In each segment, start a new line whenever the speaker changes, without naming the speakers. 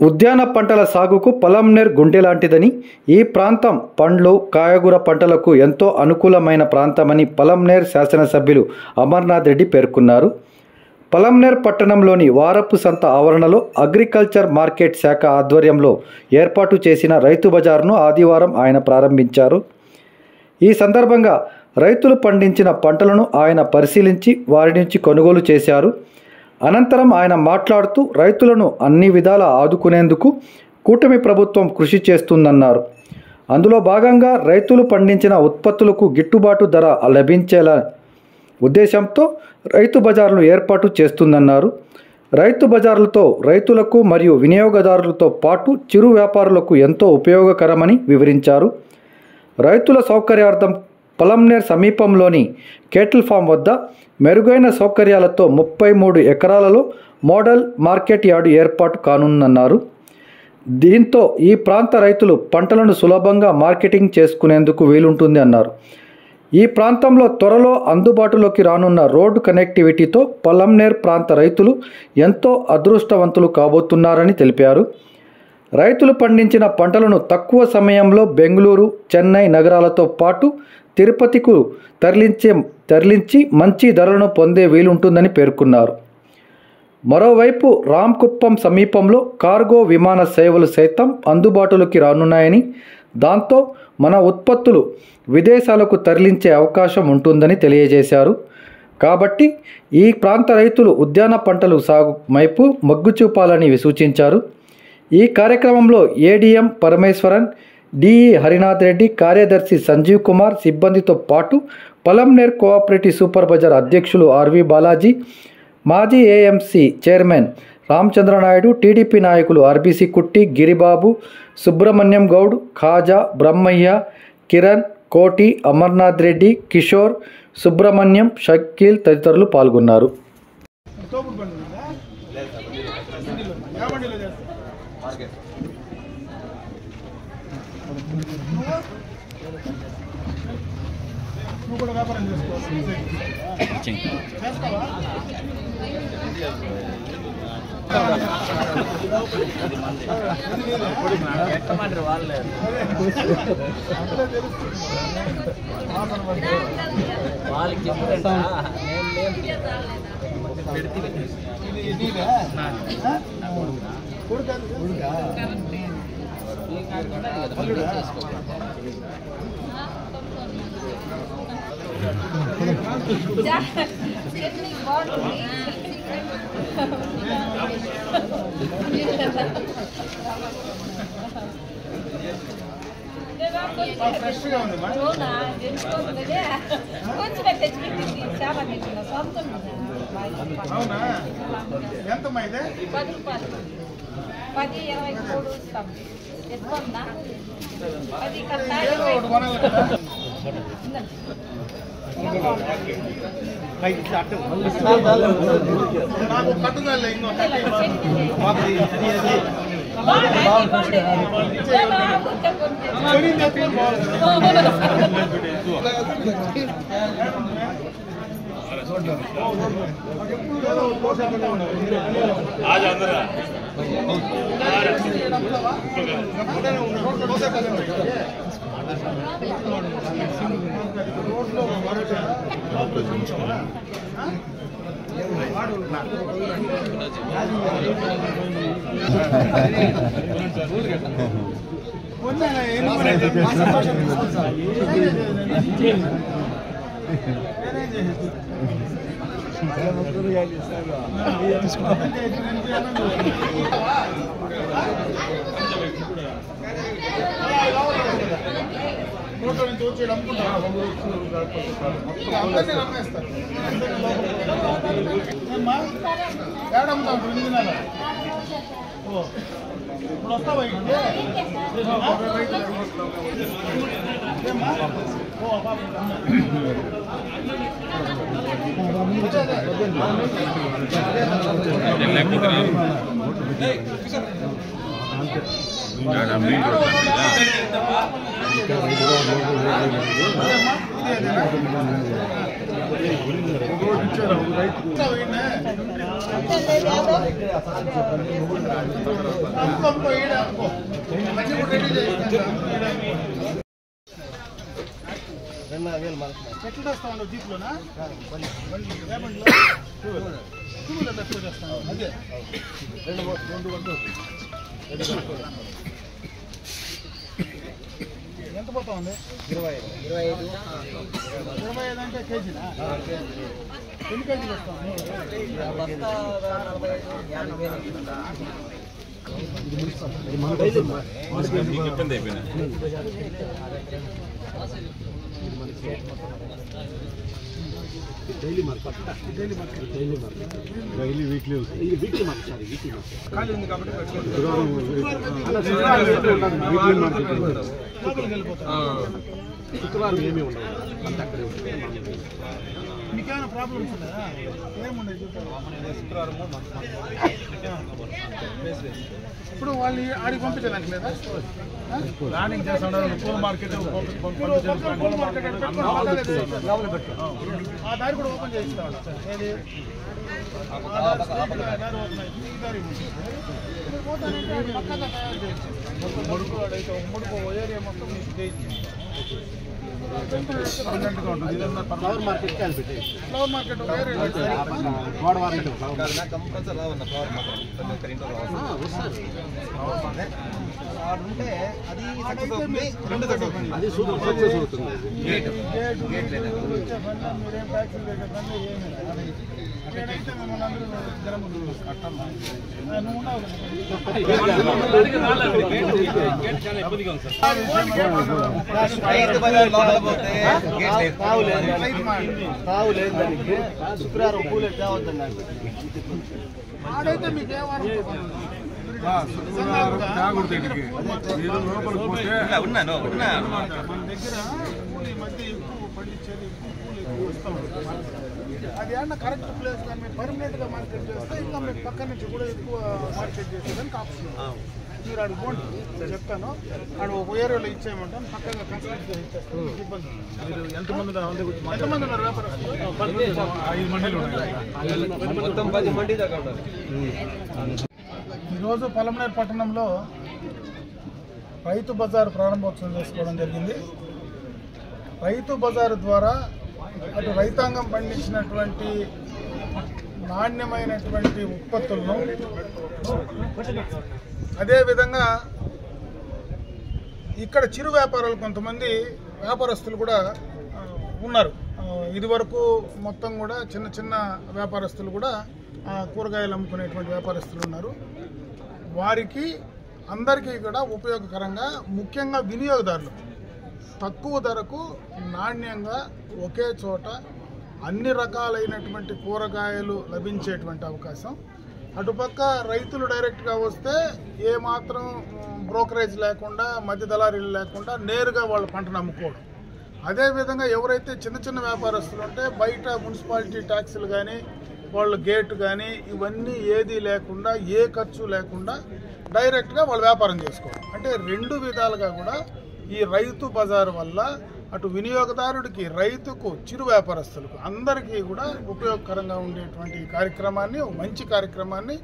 ఉద్యాన పంటల సాగుకు పలమనేర్ గుండె లాంటిదని, ఈ ప్రాంతం పండ్లు, కాయగూర పంటలకు ఎంతో అనుకూలమైన ప్రాంతమని పలమనేర్ శాసనసభ్యులు అమర్నాథ్ రెడ్డి పేర్కొన్నారు. పలమనేర్ పట్టణంలోని వారపు సంత ఆవరణలో అగ్రికల్చర్ మార్కెట్ శాఖ ఆధ్వర్యంలో ఏర్పాటు చేసిన రైతు బజార్ను ఆదివారం ఆయన ప్రారంభించారు. ఈ సందర్భంగా రైతులు పండించిన పంటలను ఆయన పరిశీలించి వారి నుంచి కొనుగోలు చేశారు. అనంతరం ఆయన మాట్లాడుతూ రైతులను అన్ని విధాలా ఆదుకునేందుకు కూటమి ప్రభుత్వం కృషి చేస్తుందన్నారు. అందులో భాగంగా రైతులు పండించిన ఉత్పత్తులకు గిట్టుబాటు ధర లభించేలా ఉద్దేశంతో రైతు బజార్లు ఏర్పాటు చేస్తుందన్నారు. రైతు బజార్లతో రైతులకు మరియు వినియోగదారులతో పాటు చిరు వ్యాపారులకు ఎంతో ఉపయోగకరమని వివరించారు. రైతుల సౌకర్యార్థం పలమనేర్ సమీపంలోని కేటిల్ ఫామ్ వద్ద మెరుగైన సౌకర్యాలతో 33 ఎకరాలలో మోడల్ మార్కెట్ యార్డు ఏర్పాటు కానుందన్నారు. దీంతో ఈ ప్రాంత రైతులు పంటలను సులభంగా మార్కెటింగ్ చేసుకునేందుకు వీలుంటుంది అన్నారు. ఈ ప్రాంతంలో త్వరలో అందుబాటులోకి రానున్న రోడ్డు కనెక్టివిటీతో పలమనేర్ ప్రాంత రైతులు ఎంతో అదృష్టవంతులు కాబోతున్నారని తెలిపారు. రైతులు పండించిన పంటలను తక్కువ సమయంలో బెంగళూరు, చెన్నై నగరాలతో పాటు తిరుపతికు తరలించి మంచి ధరలను పొందే వీలుంటుందని పేర్కొన్నారు. మరోవైపు రామకుప్పం సమీపంలో కార్గో విమాన సేవలు సైతం అందుబాటులోకి రానున్నాయని, దాంతో మన ఉత్పత్తులు విదేశాలకు తరలించే అవకాశం ఉంటుందని తెలియజేశారు. కాబట్టి ఈ ప్రాంత రైతులు ఉద్యాన పంటలు సాగు వైపు మొగ్గు చూపాలని సూచించారు. ఈ కార్యక్రమంలో ఏడీఎం పరమేశ్వరన్, డిఈ హరినాథ్ రెడ్డి, కార్యదర్శి సంజీవ్ కుమార్, సిబ్బందితో పాటు పలమనేర్ కోఆపరేటివ్ సూపర్ బజార్ అధ్యక్షులు ఆర్వి బాలాజీ, మాజీ ఏఎంసీ చైర్మన్ రామచంద్రనాయుడు, టీడీపీ నాయకులు ఆర్బీసీ కుట్టి, గిరిబాబు, సుబ్రహ్మణ్యం గౌడ్, ఖాజా, బ్రహ్మయ్య, కిరణ్, కోటి, అమర్నాథ్ రెడ్డి, కిషోర్, సుబ్రహ్మణ్యం, షకీల్ తదితరులు పాల్గొన్నారు.
ఎట్లా వస్తా ఉండవు జీప్లోనా అదే ఎంత పోతా ఉంది 25 అంటే కేజీనా ఎన్ని కేజీలు వస్తాం
ఇబ్బంది అయిపోయినా daily market daily weekly weekly market sorry weekly market ఖాళీ ఉంది కాబట్టి వీక్లీ మార్కెట్ శుక్రవారం ఏమీ ఉండదు అంత అక్కడే ఉంటుంది
మీకేమైనా ప్రాబ్లమ్స్ ఉన్నాయా ఏముండదు
శుక్రవారము
ఇప్పుడు వాళ్ళు ఆడికి పంపించడానికి లేదా
ప్లానింగ్ చేస్తున్నారు పూల మార్కెట్
ఆ దారి కూడా ఓపెన్ చేస్తా ఏది ముడుపు ఏరియా మొత్తం
ఫ్లవర్ మార్కెట్
ఫ్లవర్ మార్కెట్
అది సక్సెస్ అవుతుంది
మీరేం ట్యాక్సీలు దగ్గర ఏమి అక్కడైతే మిమ్మల్ని అందరూ జనం నువ్వు
శుక్రవారం పూలు తేవద్దండి
ఆడైతే మీకు ఏ వారం మన దగ్గర పూలు ఈ మధ్య ఎక్కువ పండించేది పూలు ఎక్కువ వస్తూ ఉంటుంది అది ఏమన్నా కరెక్ట్ ప్లేస్ కానీ మీరు పర్మనెంట్గా మార్కెట్ చేస్తే ఇంకా మీకు పక్క నుంచి కూడా ఎక్కువ మార్కెట్ చేసేదానికి ఆప్షన్ మీరు ఆడు పోండి చెప్తాను ఆడు ఒక ఏరియాలో ఇచ్చేయమంటాను పక్కగా కన్సల్ట్గా ఇచ్చేస్తాను ఇబ్బంది
మీరు ఎంతమంది
ఎంతమంది ఉన్నారు వ్యాపారస్తులు
5 మండీలు మొత్తం 10 మండీ దాకా ఉండాలి
ఈరోజు పలమనేరు పట్టణంలో రైతు బజారు ప్రారంభోత్సవం చేసుకోవడం జరిగింది. రైతు బజారు ద్వారా అటు రైతాంగం పండించినటువంటి నాణ్యమైనటువంటి ఉత్పత్తులను అదేవిధంగా ఇక్కడ చిరు వ్యాపారాలు కొంతమంది వ్యాపారస్తులు కూడా ఉన్నారు. ఇదివరకు మొత్తం కూడా చిన్న చిన్న వ్యాపారస్తులు కూడా కూరగాయలు అమ్ముకునేటువంటి వ్యాపారస్తులు ఉన్నారు. వారికి అందరికీ కూడా ఉపయోగకరంగా ముఖ్యంగా వినియోగదారులు తక్కువ ధరకు నాణ్యంగా ఒకే చోట అన్ని రకాలైనటువంటి కూరగాయలు లభించేటువంటి అవకాశం. అటుపక్క రైతులు డైరెక్ట్గా వస్తే ఏమాత్రం బ్రోకరేజ్ లేకుండా మధ్య దళారీలు లేకుండా నేరుగా వాళ్ళ పంటను అమ్ముకోవడం. అదేవిధంగా ఎవరైతే చిన్న చిన్న వ్యాపారస్తులు ఉంటే బయట మున్సిపాలిటీ ట్యాక్సులు కానీ వాళ్ళ గేటు కానీ ఇవన్నీ ఏదీ లేకుండా ఏ ఖర్చు లేకుండా డైరెక్ట్గా వాళ్ళు వ్యాపారం చేసుకోవడం. అంటే రెండు విధాలుగా కూడా ఈ రైతు బజారు వల్ల అటు వినియోగదారుడికి, రైతుకు, చిరు వ్యాపారస్తులకు అందరికీ కూడా ఉపయోగకరంగా ఉండేటువంటి కార్యక్రమాన్ని, మంచి కార్యక్రమాన్ని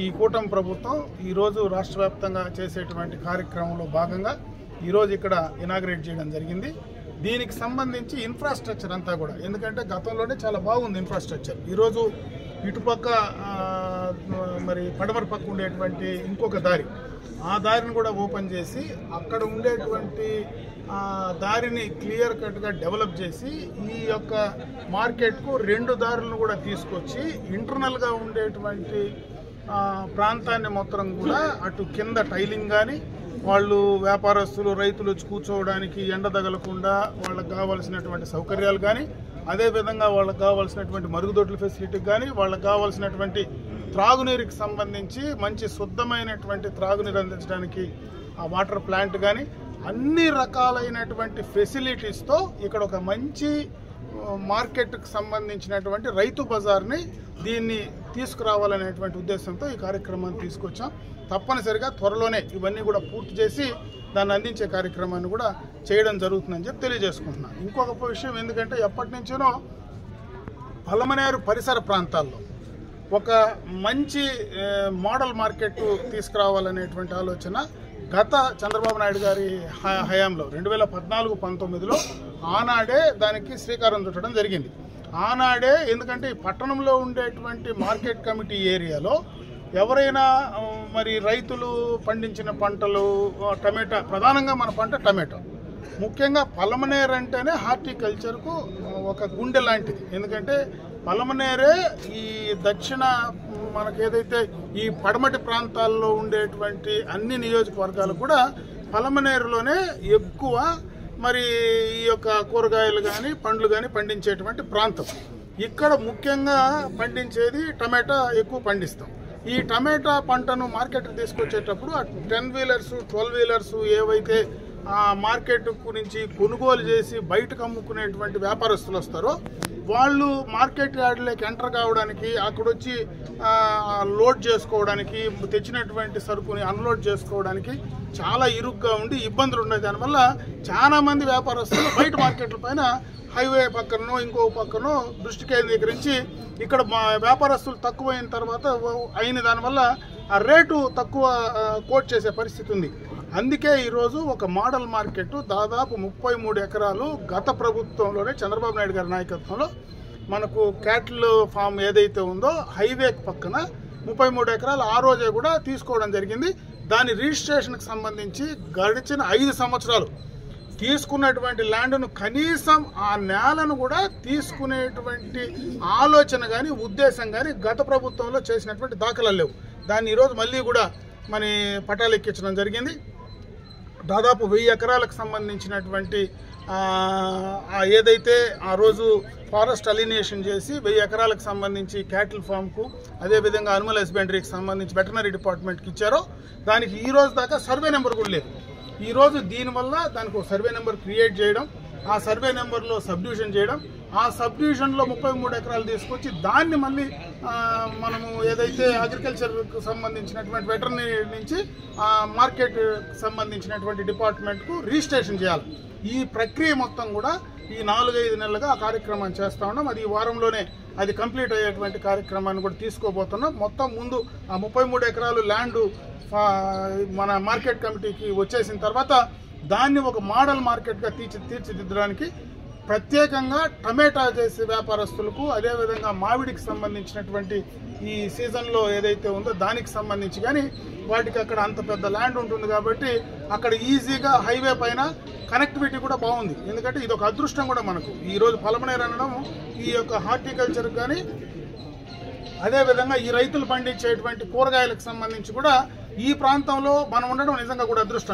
ఈ కూటమి ప్రభుత్వం ఈరోజు రాష్ట్ర వ్యాప్తంగా చేసేటువంటి కార్యక్రమంలో భాగంగా ఈరోజు ఇక్కడ ఇనాగ్రేట్ చేయడం జరిగింది. దీనికి సంబంధించి ఇన్ఫ్రాస్ట్రక్చర్ అంతా కూడా, ఎందుకంటే గతంలోనే చాలా బాగుంది ఇన్ఫ్రాస్ట్రక్చర్. ఈరోజు ఇటుపక్క మరి పడమర పక్క ఉండేటువంటి ఇంకొక దారి, ఆ దారిని కూడా ఓపెన్ చేసి అక్కడ ఉండేటువంటి దారిని క్లియర్ కట్గా డెవలప్ చేసి ఈ యొక్క మార్కెట్కు రెండు దారులను కూడా తీసుకొచ్చి ఇంటర్నల్గా ఉండేటువంటి ప్రాంతాన్ని మొత్తం కూడా అటు కింద టైలింగ్ కానీ వాళ్ళు వ్యాపారస్తులు, రైతులు వచ్చి కూర్చోవడానికి ఎండ తగలకుండా వాళ్ళకి కావాల్సినటువంటి సౌకర్యాలు కానీ, అదేవిధంగా వాళ్ళకి కావాల్సినటువంటి మరుగుదొడ్ల ఫెసిలిటీకి కానీ, వాళ్ళకి కావాల్సినటువంటి త్రాగునీరుకి సంబంధించి మంచి శుద్ధమైనటువంటి త్రాగునీరు అందించడానికి ఆ వాటర్ ప్లాంట్ కానీ అన్ని రకాలైనటువంటి ఫెసిలిటీస్తో ఇక్కడ ఒక మంచి మార్కెట్కి సంబంధించినటువంటి రైతు బజార్ని దీన్ని తీసుకురావాలనేటువంటి ఉద్దేశంతో ఈ కార్యక్రమాన్ని తీసుకొచ్చాం. తప్పనిసరిగా త్వరలోనే ఇవన్నీ కూడా పూర్తి చేసి దాన్ని అందించే కార్యక్రమాన్ని కూడా చేయడం జరుగుతుందని చెప్పి తెలియజేసుకుంటున్నాను. ఇంకొక విషయం, ఎందుకంటే ఎప్పటి నుంచో పలమనేరు పరిసర ప్రాంతాల్లో ఒక మంచి మోడల్ మార్కెట్ తీసుకురావాలనేటువంటి ఆలోచన గత చంద్రబాబు నాయుడు గారి హయాంలో 2014-19లో ఆనాడే దానికి శ్రీకారం చుట్టడం జరిగింది. ఆనాడే ఎందుకంటే ఈ పట్టణంలో ఉండేటువంటి మార్కెట్ కమిటీ ఏరియాలో ఎవరైనా మరి రైతులు పండించిన పంటలు టమాటా, ప్రధానంగా మన పంట టమాటా, ముఖ్యంగా పలమనేరు అంటేనే హార్టికల్చర్కు ఒక గుండె లాంటిది. ఎందుకంటే పలమనేరే ఈ దక్షిణ మనకేదైతే ఈ పడమటి ప్రాంతాల్లో ఉండేటువంటి అన్ని నియోజకవర్గాలు కూడా పలమనేరులోనే ఎక్కువ మరి ఈ యొక్క కూరగాయలు కానీ పండ్లు కానీ పండించేటువంటి ప్రాంతం. ఇక్కడ ముఖ్యంగా పండించేది టమాటా ఎక్కువ పండిస్తాం. ఈ టమాటా పంటను మార్కెట్కి తీసుకొచ్చేటప్పుడు ఆ 10 వీలర్స్ 12 వీలర్స్ ఏవైతే మార్కెట్ నుంచి కొనుగోలు చేసి బయటకు అమ్ముకునేటువంటి వ్యాపారస్తులు వస్తారో వాళ్ళు మార్కెట్ యార్డ్లోకి ఎంటర్ కావడానికి, అక్కడ వచ్చి లోడ్ చేసుకోవడానికి, తెచ్చినటువంటి సరుకుని అన్లోడ్ చేసుకోవడానికి చాలా ఇరుగ్గా ఉండి ఇబ్బందులు ఉన్నాయి. దానివల్ల చాలా మంది వ్యాపారస్తులు బయట మార్కెట్ల పైన హైవే పక్కనో ఇంకో పక్కనో దృష్టి కేంద్రీకరించి ఇక్కడ వ్యాపారస్తులు తక్కువైన తర్వాత అయిన దానివల్ల ఆ రేటు తక్కువ కోట్ చేసే పరిస్థితి ఉంది. అందుకే ఈరోజు ఒక మోడల్ మార్కెట్ దాదాపు 33 ఎకరాలు గత ప్రభుత్వంలోనే చంద్రబాబు నాయుడు గారి నాయకత్వంలో మనకు క్యాటిల్ ఫామ్ ఏదైతే ఉందో హైవే పక్కన 33 ఎకరాలు ఆ రోజే కూడా తీసుకోవడం జరిగింది. దాని రిజిస్ట్రేషన్కి సంబంధించి గడిచిన 5 సంవత్సరాలు తీసుకున్నటువంటి ల్యాండ్ను కనీసం ఆ నేలను కూడా తీసుకునేటువంటి ఆలోచన కానీ ఉద్దేశం కానీ గత ప్రభుత్వంలో చేసినటువంటి దాఖలాలు లేవు. దాన్ని ఈరోజు మళ్ళీ కూడా మన పట్టాలు ఎక్కించడం జరిగింది. దాదాపు 1000 ఎకరాలకు సంబంధించినటువంటి ఏదైతే ఆ రోజు ఫారెస్ట్ అలినేషన్ చేసి 1000 ఎకరాలకు సంబంధించి క్యాటిల్ ఫామ్కు, అదేవిధంగా అనిమల్ హస్బెండరీకి సంబంధించి వెటనరీ డిపార్ట్మెంట్కి ఇచ్చారో దానికి ఈ రోజు దాకా సర్వే నెంబర్ కూడా లేదు. ఈరోజు దీనివల్ల దానికి ఒక సర్వే నెంబర్ క్రియేట్ చేయడం, ఆ సర్వే నెంబర్లో సబ్డివిజన్ చేయడం, ఆ సబ్డివిజన్లో 33 ఎకరాలు తీసుకొచ్చి దాన్ని మళ్ళీ మనము ఏదైతే అగ్రికల్చర్కు సంబంధించినటువంటి వెటర్నరీ నుంచి మార్కెట్ సంబంధించినటువంటి డిపార్ట్మెంట్కు రిజిస్ట్రేషన్ చేయాలి. ఈ ప్రక్రియ మొత్తం కూడా ఈ 4-5 నెలలుగా ఆ కార్యక్రమాన్ని చేస్తూ ఉన్నాం. అది ఈ వారంలోనే అది కంప్లీట్ అయ్యేటువంటి కార్యక్రమాన్ని కూడా తీసుకోబోతున్నాం. మొత్తం ముందు ఆ 33 ఎకరాలు ల్యాండ్ మన మార్కెట్ కమిటీకి వచ్చేసిన తర్వాత దాన్ని ఒక మోడల్ మార్కెట్గా తీర్చిదిద్దడానికి ప్రత్యేకంగా టమాటా చేసే వ్యాపారస్తులకు, అదేవిధంగా మామిడికి సంబంధించినటువంటి ఈ సీజన్లో ఏదైతే ఉందో దానికి సంబంధించి కానీ వాటికి అక్కడ అంత పెద్ద ల్యాండ్ ఉంటుంది కాబట్టి అక్కడ ఈజీగా హైవే పైన కనెక్టివిటీ కూడా బాగుంది. ఎందుకంటే ఇది ఒక అదృష్టం కూడా మనకు. ఈరోజు పలమనేరు అనడం ఈ యొక్క హార్టికల్చర్ కానీ అదేవిధంగా ఈ రైతులు పండించేటువంటి కూరగాయలకు సంబంధించి కూడా ఈ ప్రాంతంలో మనం ఉండడం నిజంగా కూడా అదృష్టం.